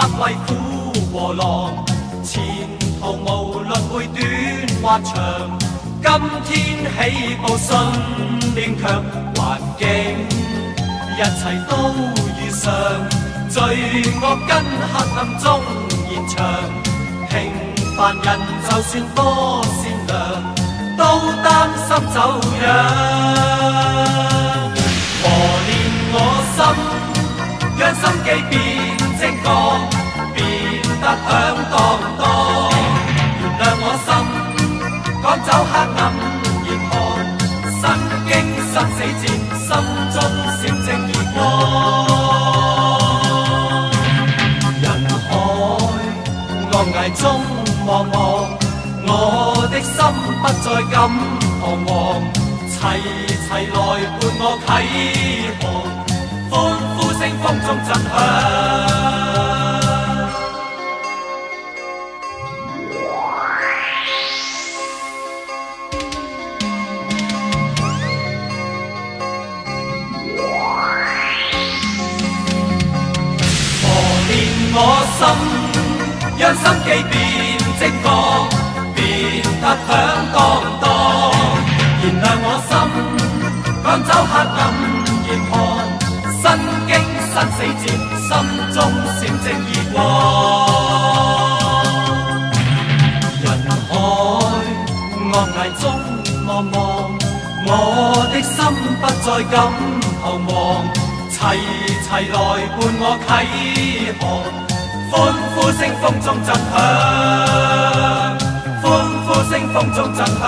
不畏苦和浪，前途無論會短或長。今天起步信念強，環境一切都如常，罪惡跟黑暗中延長。平凡人就算多善良，都擔心走樣。磨練我心，讓心機變精鋼，變得響當當。原諒我心，趕走黑暗嚴寒，身經生死戰，心中閃正義光。人海惡崖中茫茫，我的心不再敢彷徨，齊齊來伴我啟航，歡呼聲風中震響。我心讓心機變精鋼，變得響當當。燃亮我心，趕走黑暗嚴寒，身經生死戰，心中閃正義光。人海惡崖中茫茫，我的心不再敢彷徨，齊齊來伴我啟航。歡呼聲風中震響，歡呼聲風中震響。